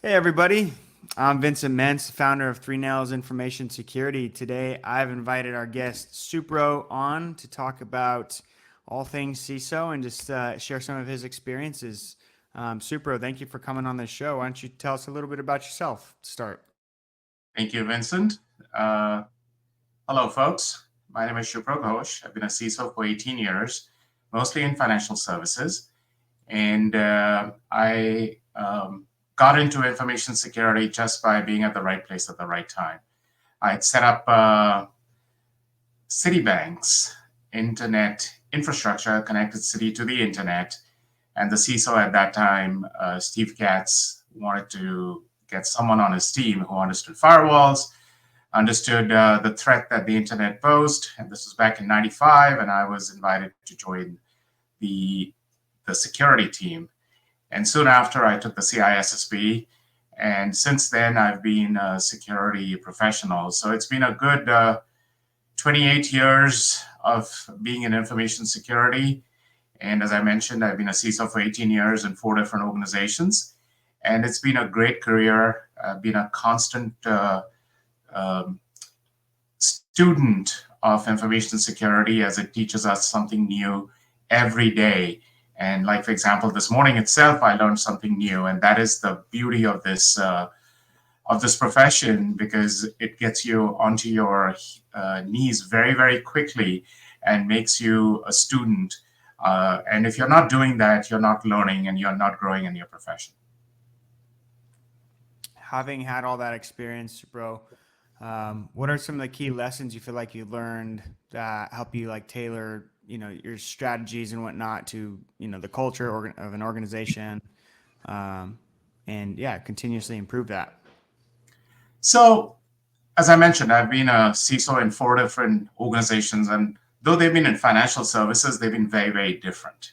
Hey everybody, I'm Vincent Mentz, founder of Three Nails Information Security. Today I've invited our guest Supro on to talk about all things CISO and just share some of his experiences. Supro, thank you for coming on this show. Why don't you tell us a little bit about yourself to start? Thank you, Vincent. Uh, Hello, folks. My name is Supro Ghosh. I've been a CISO for 18 years, mostly in financial services. And I got into information security just by being at the right place at the right time. I'd set up Citibank's internet infrastructure, connected City to the internet. And the CISO at that time, Steve Katz, wanted to get someone on his team who understood firewalls, understood the threat that the internet posed. And this was back in 95, and I was invited to join the, the security team. And soon after, I took the CISSP. And since then, I've been a security professional. So it's been a good 28 years of being in information security. And as I mentioned, I've been a CISO for 18 years in 4 different organizations. And it's been a great career. I've been a constant um, student of information security as it teaches us something new every day. And like, for example, this morning itself, I learned something new. And that is the beauty of this profession, because it gets you onto your knees very, very quickly and makes you a student. And if you're not doing that, you're not learning and you're not growing in your profession. Having had all that experience, Supro, what are some of the key lessons you feel like you learned that help you like tailor, your strategies and whatnot to, the culture of an organization, um, and yeah, continuously improve that. So, as I mentioned, I've been a CISO in 4 different organizations, and though they've been in financial services, they've been very, very different.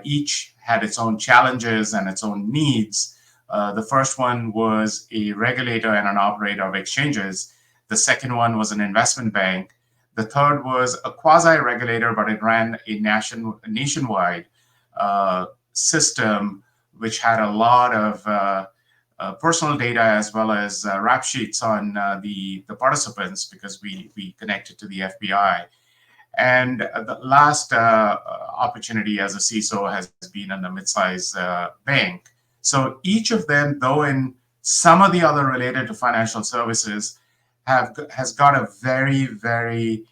Each had its own challenges and its own needs. The first one was a regulator and an operator of exchanges. The second one was an investment bank. The third was a quasi regulator, but it ran a nationwide system which had a lot of personal data as well as rap sheets on the participants, because we connected to the FBI. And the last opportunity as a CISO has been in a mid-sized bank. So each of them, though in some of the other related to financial services, has got a very, very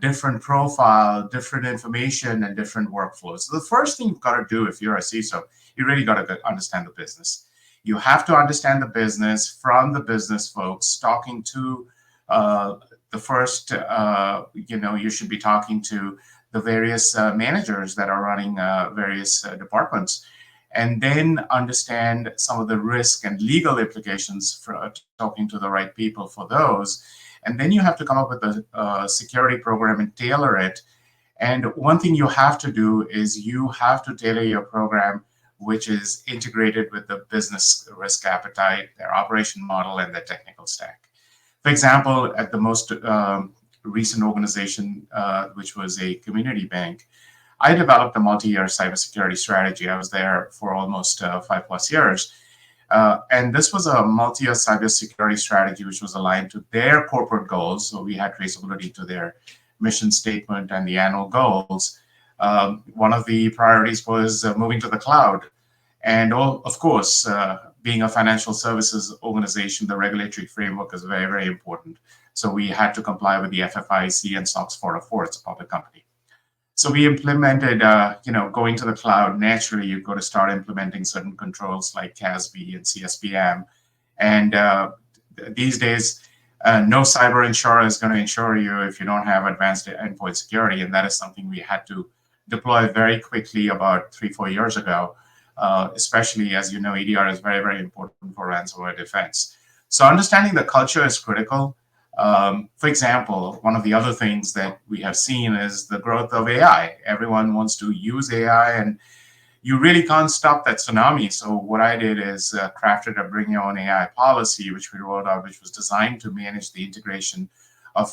different profile, different information, and different workflows. So the first thing you've got to do if you're a CISO, you really got to understand the business. You have to understand the business from the business folks talking to uh, the first, you should be talking to the various managers that are running various departments, and then understand some of the risk and legal implications for talking to the right people for those. And then you have to come up with a security program and tailor it. And one thing you have to do is you have to tailor your program which is integrated with the business risk appetite, their operation model, and their technical stack. For example, at the most recent organization, which was a community bank, I developed a multi-year cybersecurity strategy. I was there for almost 5+ years. And this was a multi-year cybersecurity strategy which was aligned to their corporate goals. So we had traceability to their mission statement and the annual goals. One of the priorities was moving to the cloud. And of course, being a financial services organization, the regulatory framework is very, very important. So we had to comply with the FFIEC and SOX 404. It's a public company. So we implemented, going to the cloud. Naturally, you've got to start implementing certain controls like CASB and CSPM. And these days, no cyber insurer is going to insure you if you don't have advanced endpoint security. And that is something we had to deploy very quickly about 3-4 years ago, especially as you know, EDR is very, very important for ransomware defense. So understanding the culture is critical. For example, one of the other things that we have seen is the growth of AI. Everyone wants to use AI, and you really can't stop that tsunami. So what I did is crafted a bring your own AI policy, which we rolled out, which was designed to manage the integration of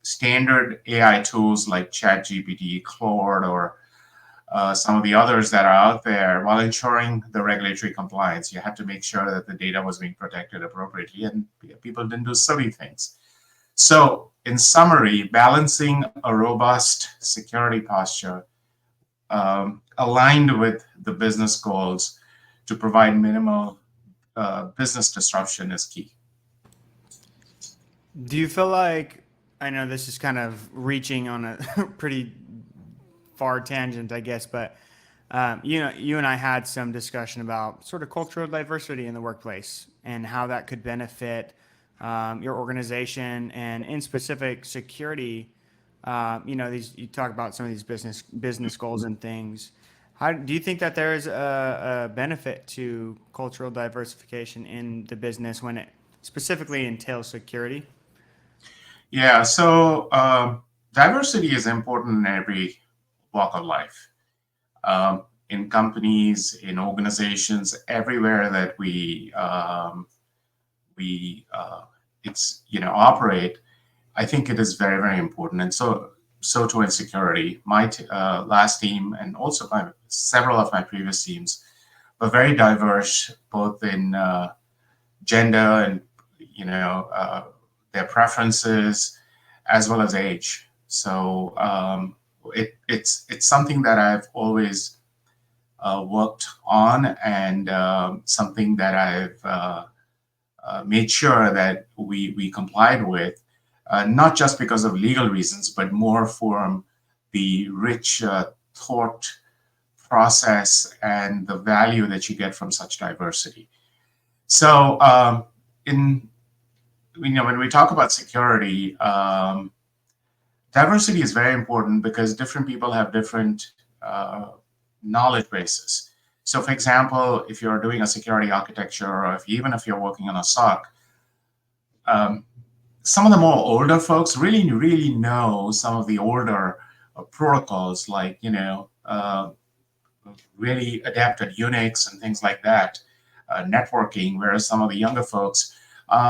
standard AI tools like ChatGPT, Claude, or some of the others that are out there, while ensuring the regulatory compliance. You had to make sure that the data was being protected appropriately, and people didn't do silly things. So, in summary, balancing a robust security posture aligned with the business goals to provide minimal business disruption is key. Do you feel like, I know this is kind of reaching on a pretty far tangent, I guess, but you and I had some discussion about sort of cultural diversity in the workplace and how that could benefit your organization and in specific security. These you talk about some of these business goals and things. How do you think that there is a benefit to cultural diversification in the business when it specifically entails security? Yeah, so diversity is important in every walk of life. In companies, in organizations, everywhere that we it's operate, I think it is very, very important. And so too in security. My last team and also several of my previous teams were very diverse, both in gender and their preferences as well as age. So it's something that I've always worked on, and something that I've made sure that we complied with, not just because of legal reasons, but more from the rich thought process and the value that you get from such diversity. So, in when we talk about security, diversity is very important because different people have different knowledge bases. So, for example, if you're doing a security architecture, or even if you're working on a SOC, um, some of the more older folks really, really know some of the older protocols, like really adept at Unix and things like that, networking, whereas some of the younger folks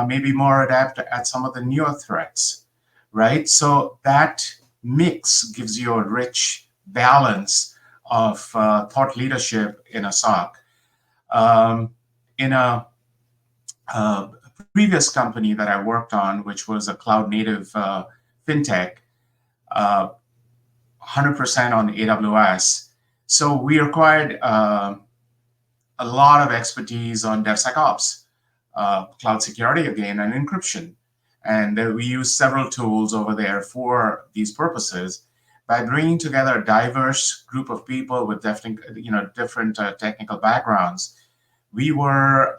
may be more adept at some of the newer threats, right? So that mix gives you a rich balance of thought leadership in a SOC. In a previous company that I worked on, which was a cloud native fintech, 100% on AWS. So we required a lot of expertise on DevSecOps, cloud security again, and encryption. And we use several tools over there for these purposes. By bringing together a diverse group of people with different technical backgrounds, we were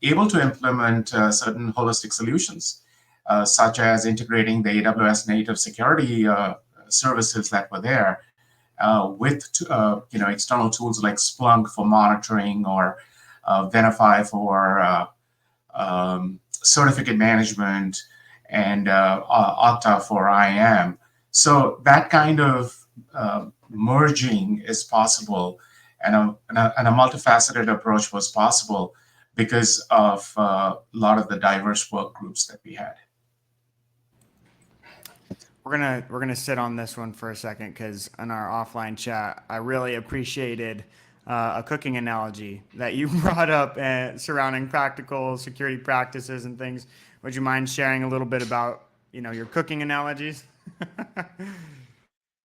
able to implement certain holistic solutions, such as integrating the AWS native security services that were there with external tools like Splunk for monitoring, or Venafi for certificate management, and Okta for IAM. So that kind of merging is possible, and a multifaceted approach was possible because of a lot of the diverse work groups that we had. We're gonna sit on this one for a second because in our offline chat, I really appreciated a cooking analogy that you brought up surrounding practical security practices and things. Would you mind sharing a little bit about your cooking analogies?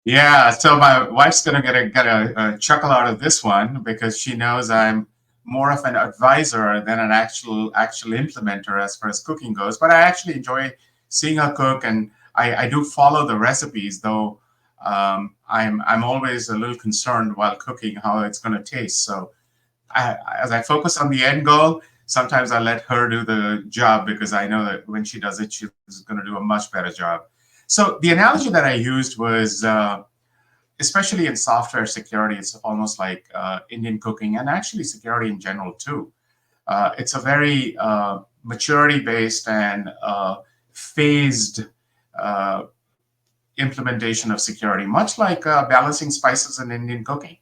Yeah, so my wife's gonna get a chuckle out of this one because she knows I'm more of an advisor than an actual implementer as far as cooking goes. But I actually enjoy seeing her cook, and I do follow the recipes, though. I'm always a little concerned while cooking how it's going to taste. So as I focus on the end goal, sometimes I let her do the job because I know that when she does it, she's going to do a much better job. So the analogy that I used was, especially in software security, it's almost like Indian cooking, and actually security in general too. It's a very maturity-based and phased uh, implementation of security, much like balancing spices in Indian cooking.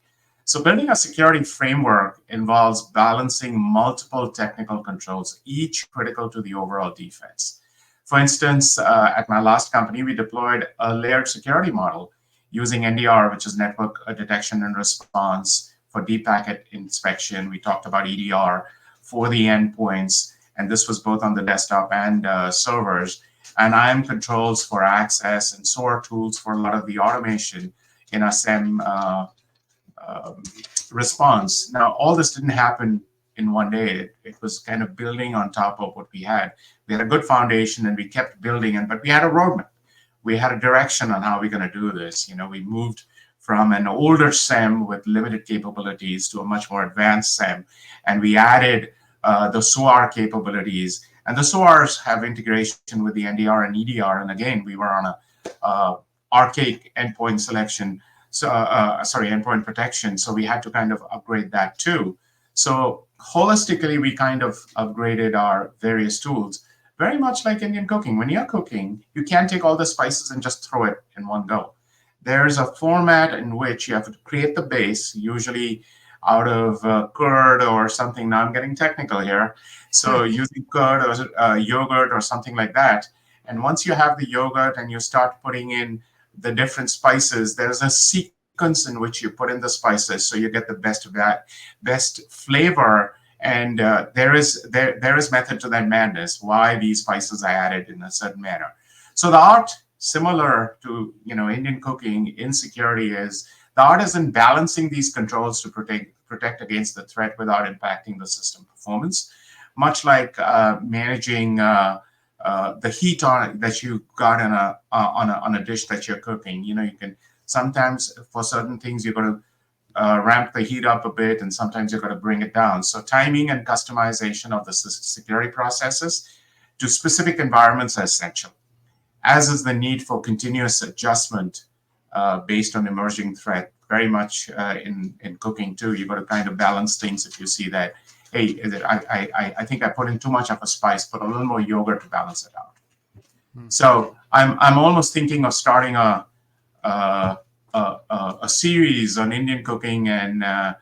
So, building a security framework involves balancing multiple technical controls, each critical to the overall defense. For instance, at my last company, we deployed a layered security model using NDR, which is network detection and response for deep packet inspection. We talked about EDR for the endpoints, and this was both on the desktop and servers. And IAM controls for access and SOAR tools for a lot of the automation in our SIEM response. Now, all this didn't happen in one day. It was kind of building on top of what we had. We had a good foundation and we kept building, but we had a roadmap. We had a direction on how we're going to do this. We moved from an older SIEM with limited capabilities to a much more advanced SIEM, and we added the SOAR capabilities. And the SOARs have integration with the NDR and EDR. And again, we were on a archaic endpoint selection, endpoint protection. So we had to kind of upgrade that too. So holistically, we kind of upgraded our various tools, very much like Indian cooking. When you're cooking, you can't take all the spices and just throw it in one go. There's a format in which you have to create the base, usually out of curd or something. Now I'm getting technical here. So using curd or yogurt or something like that. And once you have the yogurt and you start putting in the different spices, there's a sequence in which you put in the spices so you get the best flavor. And there is method to that madness, why these spices are added in a certain manner. So the art, similar to Indian cooking in security, is the art is in balancing these controls to protect against the threat without impacting the system performance, much like managing the heat that you got on a dish that you're cooking. You can sometimes, for certain things, you're going to ramp the heat up a bit, and sometimes you're going to bring it down. So timing and customization of the security processes to specific environments are essential, as is the need for continuous adjustment based on emerging threat. Very much in cooking too, you've got to kind of balance things. If you see that, hey, I think I put in too much of a spice, put a little more yogurt to balance it out. So I'm almost thinking of starting a series on Indian cooking and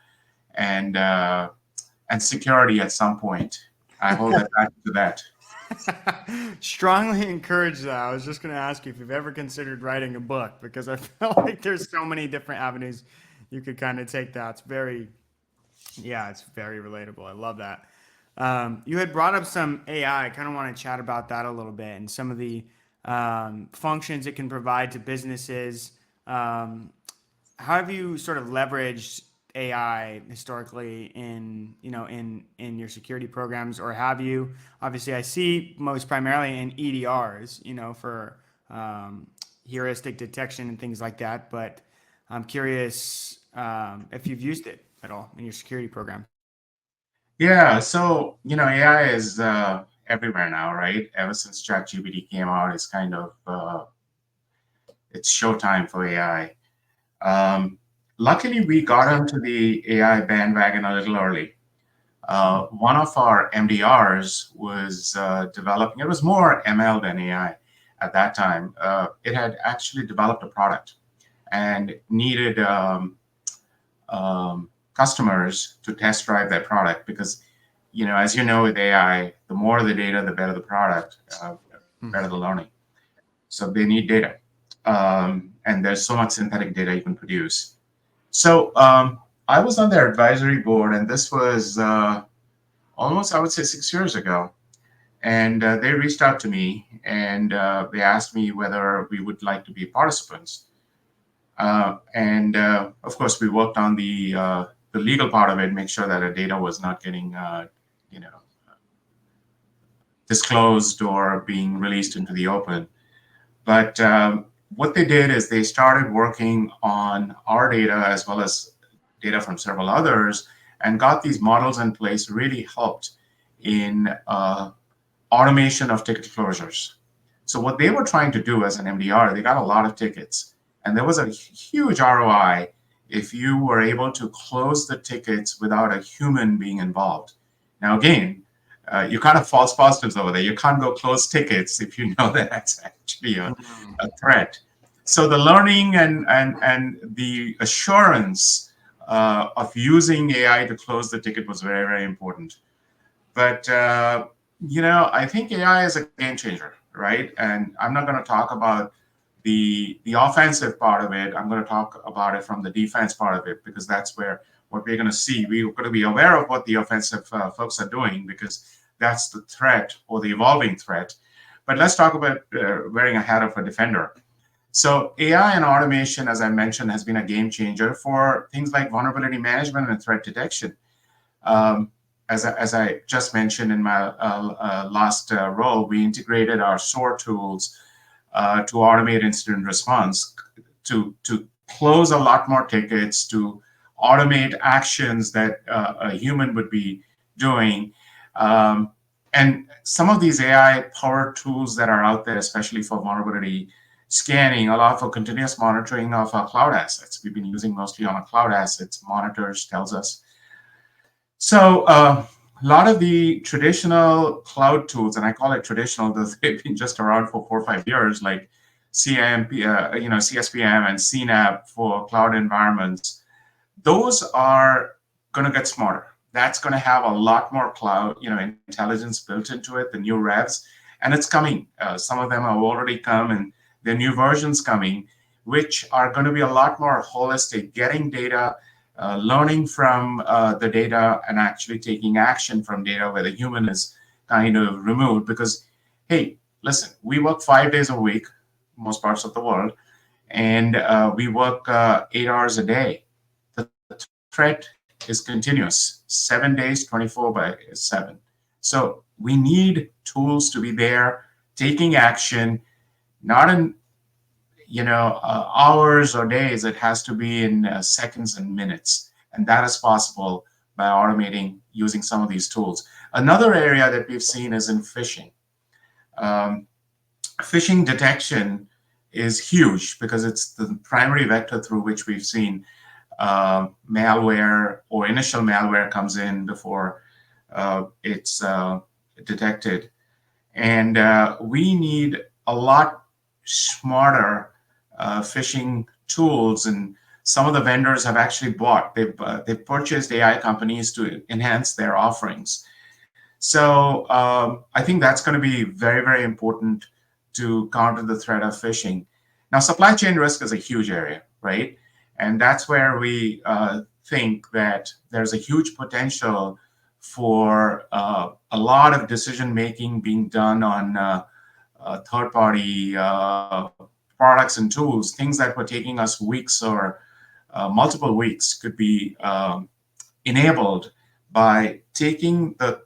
security at some point. I hold that back to that. Strongly encourage that. I was just going to ask you if you've ever considered writing a book, because I feel like there's so many different avenues you could kind of take that. It's very relatable. I love that. You had brought up some AI. I kind of want to chat about that a little bit and some of the functions it can provide to businesses. How have you sort of leveraged AI historically in your security programs, or have you? Obviously, I see most primarily in EDRs, for heuristic detection and things like that. But I'm curious if you've used it at all in your security program. Yeah, so AI is everywhere now, right? Ever since ChatGPT came out, it's kind of it's showtime for AI. Luckily, we got onto the AI bandwagon a little early. One of our MDRs was developing. It was more ML than AI at that time. It had actually developed a product and needed customers to test drive that product, because as you know, with AI, the more the data, the better the product, better the learning. So they need data, and there's so much synthetic data you can produce. So I was on their advisory board, and this was almost, I would say, 6 years ago. And they reached out to me, and they asked me whether we would like to be participants. And of course, we worked on the legal part of it, make sure that our data was not getting disclosed or being released into the open. But what they did is they started working on our data as well as data from several others, and got these models in place. Really helped in automation of ticket closures. So what they were trying to do as an MDR, they got a lot of tickets, and there was a huge ROI if you were able to close the tickets without a human being involved. Now, again, you kind of false positives over there. You can't go close tickets if you know that that's actually a threat. So the learning and the assurance of using AI to close the ticket was very, very important. But I think AI is a game changer, right? And I'm not going to talk about The offensive part of it, I'm going to talk about it from the defense part of it, because that's where what we're going to see. We're going to be aware of what the offensive folks are doing, because that's the threat or the evolving threat. But let's talk about wearing a hat of a defender. So AI and automation, as I mentioned, has been a game changer for things like vulnerability management and threat detection. Um, as I just mentioned in my last role, we integrated our SOAR tools to automate incident response, to close a lot more tickets, to automate actions that a human would be doing. Um, and some of these AI powered tools that are out there, especially for vulnerability scanning, allow for continuous monitoring of our cloud assets. We've been using mostly on our cloud assets, monitors, tells us. So a lot of the traditional cloud tools, and I call it traditional because they've been just around for 4 or 5 years, like CSPM and CNAP for cloud environments, those are going to get smarter. That's going to have a lot more cloud, intelligence built into it, the new revs, and it's coming. Some of them have already come, and the new versions coming, which are going to be a lot more holistic, getting data, learning from the data, and actually taking action from data where the human is kind of removed. Because, hey, listen, we work 5 days a week, most parts of the world, and we work 8 hours a day. The threat is continuous, 7 days, 24/7. So we need tools to be there, taking action, not in hours or days. It has to be in seconds and minutes, and that is possible by automating using some of these tools. Another area that we've seen is in phishing. Um, Phishing detection is huge because it's the primary vector through which we've seen malware or initial malware comes in before it's detected. And we need a lot smarter phishing tools. And some of the vendors have actually they've purchased AI companies to enhance their offerings. So I think that's going to be very, very important to counter the threat of phishing. Now, supply chain risk is a huge area, right? And that's where we think that there's a huge potential for a lot of decision making being done on third-party products and tools. Things that were taking us weeks or multiple weeks could be enabled by taking the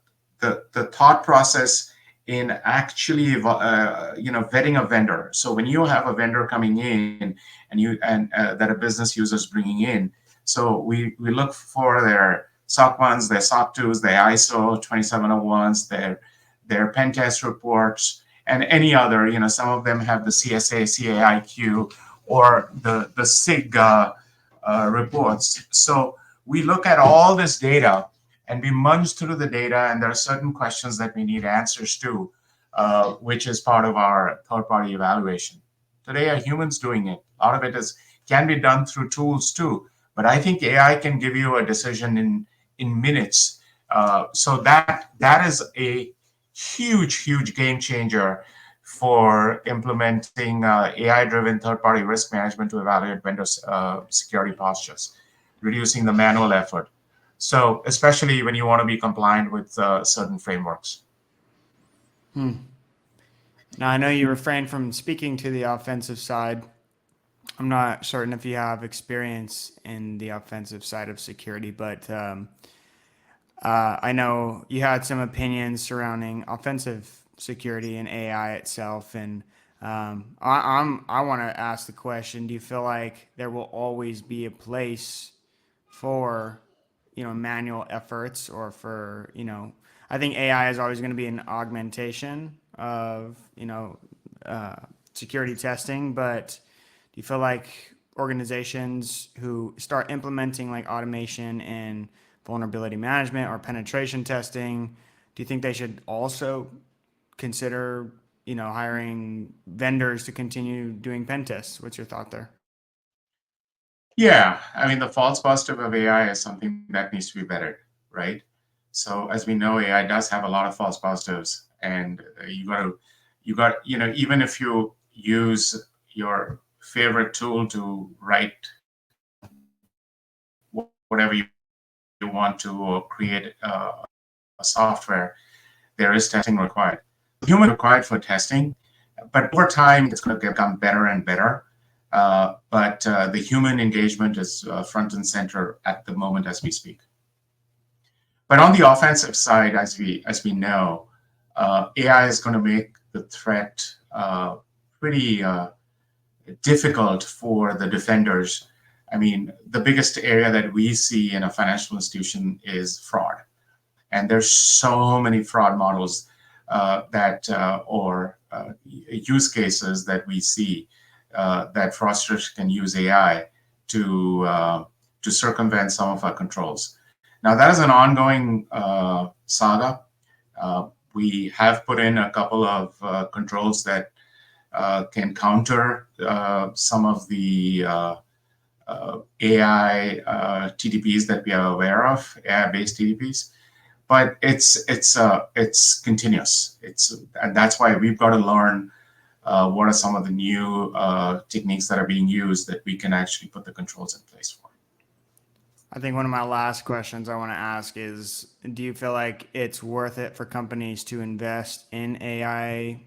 thought process in actually vetting a vendor. So when you have a vendor coming in and that a business user is bringing in, so we look for their SOC 1s, their SOC 2s, their ISO 27001s, their pen test reports, and any other. Some of them have the CSA, CAIQ, or the SIG reports. So we look at all this data and we munch through the data, and there are certain questions that we need answers to, which is part of our third-party evaluation. Today, are humans doing it? A lot of it can be done through tools too, but I think AI can give you a decision in minutes. So that is a huge game changer for implementing AI-driven third-party risk management to evaluate vendor security postures, reducing the manual effort. So especially when you want to be compliant with certain frameworks. Now, I know you refrain from speaking to the offensive side. I'm not certain if you have experience in the offensive side of security, but I know you had some opinions surrounding offensive security and AI itself, and I want to ask the question: do you feel like there will always be a place for manual efforts, or for I think AI is always going to be an augmentation of security testing, but do you feel like organizations who start implementing like automation and vulnerability management or penetration testing, do you think they should also consider hiring vendors to continue doing pen tests? What's your thought there? Yeah, I mean, the false positive of AI is something that needs to be bettered, right? So as we know, AI does have a lot of false positives, and you got, even if you use, your favorite tool to write whatever you want to or create a software, there is testing required. Human required for testing, but over time it's going to become better and better. But the human engagement is front and center at the moment as we speak. But on the offensive side, as we know, AI is going to make the threat pretty difficult for the defenders. I mean, the biggest area that we see in a financial institution is fraud. And there's so many fraud models or use cases that we see that fraudsters can use AI to circumvent some of our controls. Now, that is an ongoing saga. We have put in a couple of controls that can counter some of the AI TTPs that we are aware of, AI-based TTPs. But it's continuous. And that's why we've got to learn what are some of the new techniques that are being used that we can actually put the controls in place for. I think one of my last questions I want to ask is, do you feel like it's worth it for companies to invest in AI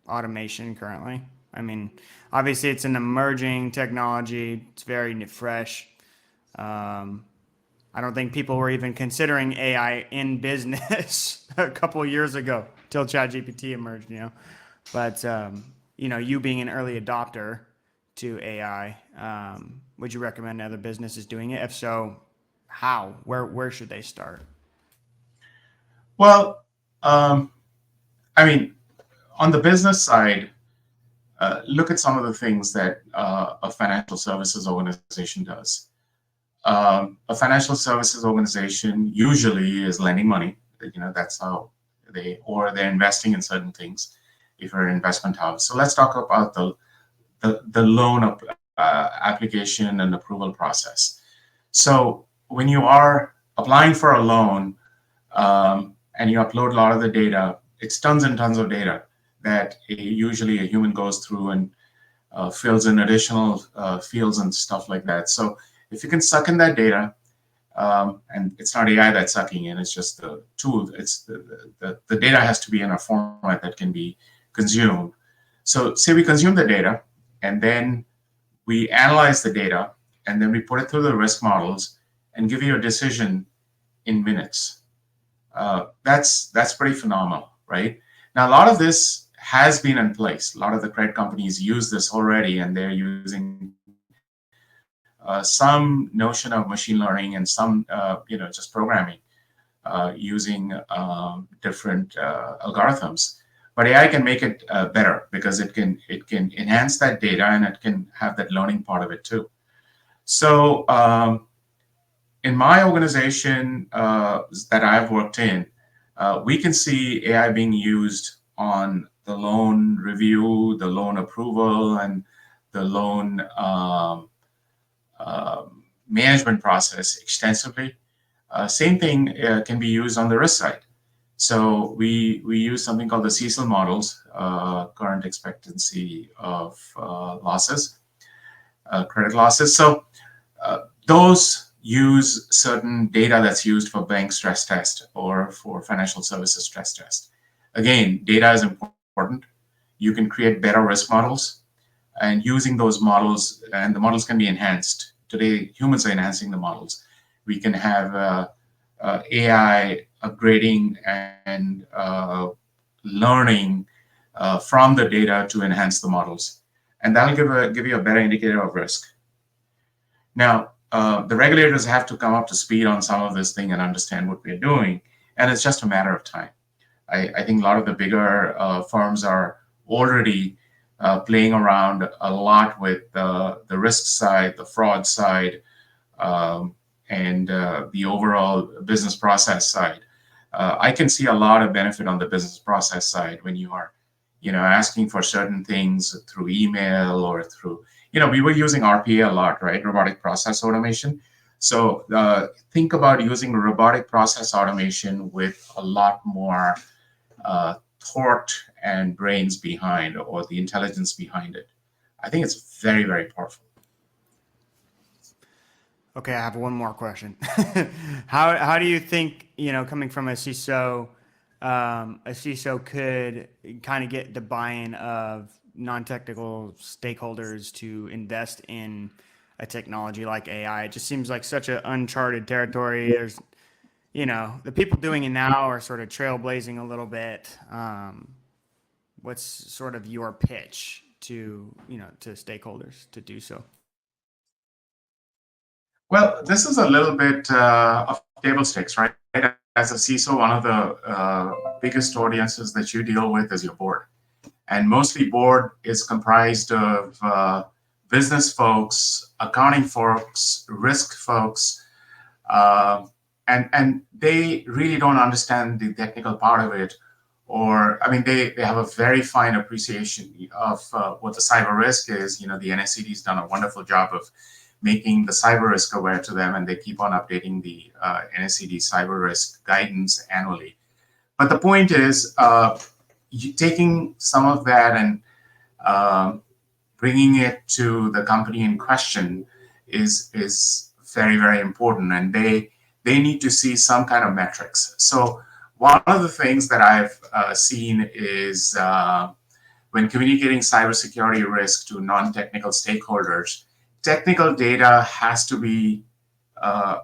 automation currently? I mean, obviously it's an emerging technology. It's very fresh. I don't think people were even considering AI in business a couple of years ago till ChatGPT emerged, But, you being an early adopter to AI, would you recommend other businesses doing it? If so, how? Where should they start? Well, I mean, on the business side, look at some of the things that a financial services organization does. A financial services organization usually is lending money. That's how they're investing in certain things if you're an investment house. So let's talk about the loan application and approval process. So when you are applying for a loan and you upload a lot of the data, it's tons and tons of data that usually a human goes through and fills in additional fields and stuff like that. So if you can suck in that data, and it's not AI that's sucking in, it's just the tool. It's the data has to be in a format that can be consumed. So say we consume the data, and then we analyze the data, and then we put it through the risk models and give you a decision in minutes. That's pretty phenomenal, right? Now, a lot of this has been in place. A lot of the credit companies use this already, and they're using some notion of machine learning and some, just programming using different algorithms. But AI can make it better because it can enhance that data and it can have that learning part of it too. So in my organization that I've worked in, we can see AI being used on the loan review, the loan approval, and the loan management process extensively. Same thing can be used on the risk side. So we use something called the CISO models, current expectancy of losses, credit losses. So those use certain data that's used for bank stress test or for financial services stress test. Again, data is important. You can create better risk models, and using those models, and the models can be enhanced. Today, humans are enhancing the models. We can have AI upgrading and learning from the data to enhance the models, and that'll give you a better indicator of risk. Now, the regulators have to come up to speed on some of this thing and understand what we're doing, and it's just a matter of time. I think a lot of the bigger firms are already playing around a lot with the risk side, the fraud side, and the overall business process side. I can see a lot of benefit on the business process side when you are, asking for certain things through email or through, we were using RPA a lot, right? Robotic process automation. So think about using robotic process automation with a lot more thought and brains behind, or the intelligence behind it. I think it's very, very powerful. Okay, I have one more question. How do you think, coming from a CISO could kind of get the buy-in of non-technical stakeholders to invest in a technology like AI? It just seems like such an uncharted territory. There's, the people doing it now are sort of trailblazing a little bit. What's sort of your pitch to stakeholders to do so? Well, this is a little bit of table stakes, right? As a CISO, one of the biggest audiences that you deal with is your board. And mostly board is comprised of business folks, accounting folks, risk folks, uh, and they really don't understand the technical part of it. Or, I mean, they have a very fine appreciation of what the cyber risk is. The NSCD's done a wonderful job of making the cyber risk aware to them, and they keep on updating the NSCD cyber risk guidance annually. But the point is, taking some of that and bringing it to the company in question is very, very important, and they need to see some kind of metrics. So one of the things that I've seen is when communicating cybersecurity risk to non-technical stakeholders, technical data has to be uh,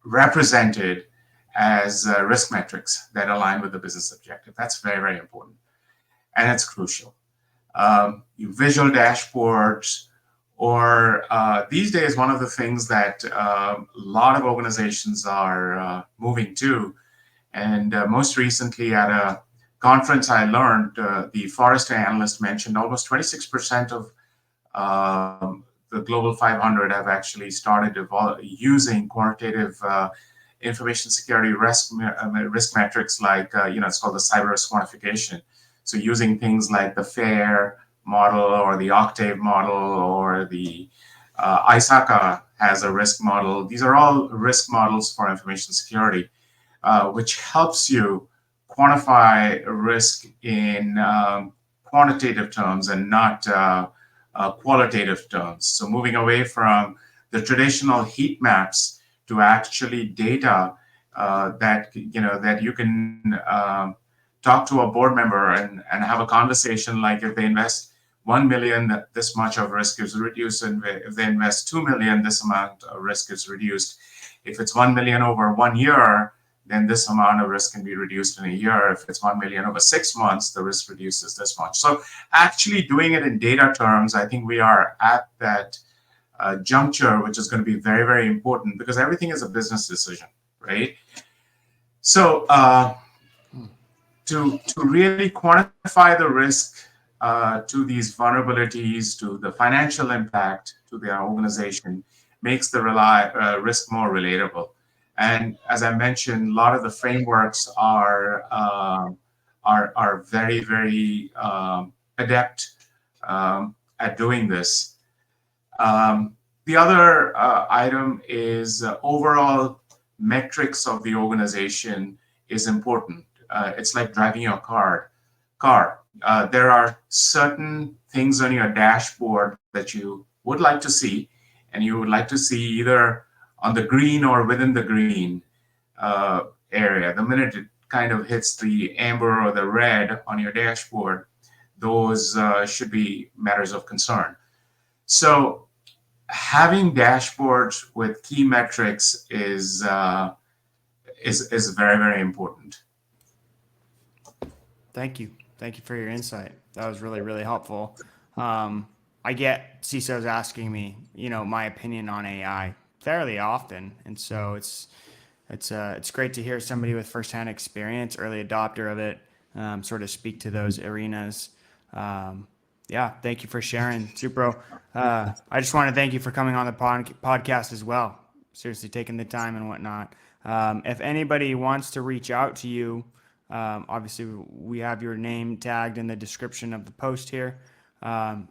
represented as risk metrics that align with the business objective. That's very, very important, and it's crucial. Visual dashboards, or these days, one of the things that a lot of organizations are moving to, and most recently at a conference I learned, the Forrester analyst mentioned almost 26% of the Global 500 have actually started using quantitative information security risk metrics like, it's called the cyber risk quantification. So using things like the FAIR model or the Octave model or the ISACA has a risk model. These are all risk models for information security, which helps you quantify risk in quantitative terms and not qualitative terms. So moving away from the traditional heat maps to actually data that you can talk to a board member and have a conversation like if they invest 1 million, this much of risk is reduced, and if they invest 2 million, this amount of risk is reduced. If it's 1 million over 1 year, then this amount of risk can be reduced in a year. If it's 1 million over 6 months, the risk reduces this much. So actually doing it in data terms, I think we are at that juncture, which is going to be very, very important because everything is a business decision, right? So to really quantify the risk to these vulnerabilities, to the financial impact to their organization, makes the risk more relatable. And as I mentioned, a lot of the frameworks are very, very adept at doing this. The other item is overall metrics of the organization is important. It's like driving your car. There are certain things on your dashboard that you would like to see, and you would like to see either on the green or within the green area. The minute it kind of hits the amber or the red on your dashboard, those should be matters of concern. So having dashboards with key metrics is very, very important. Thank you. Thank you for your insight. That was really, really helpful. I get CISOs asking me, my opinion on AI fairly often, and so it's great to hear somebody with firsthand experience, early adopter of it, sort of speak to those arenas. Yeah, thank you for sharing, Supro. I just want to thank you for coming on the podcast as well. Seriously, taking the time and whatnot. If anybody wants to reach out to you, obviously we have your name tagged in the description of the post here.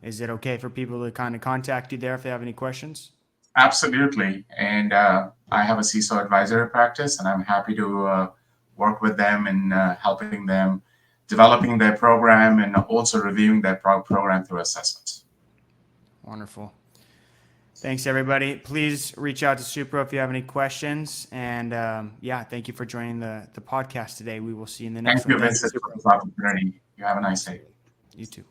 Is it okay for people to kind of contact you there if they have any questions? Absolutely. And I have a CISO advisory practice, and I'm happy to work with them in helping them developing their program and also reviewing their program through assessments. Wonderful. Thanks, everybody. Please reach out to Supro if you have any questions. And thank you for joining the podcast today. We will see you in the next Thank you, one. Thanks, Vincent, for Supro. this opportunity. You have a nice day. You too.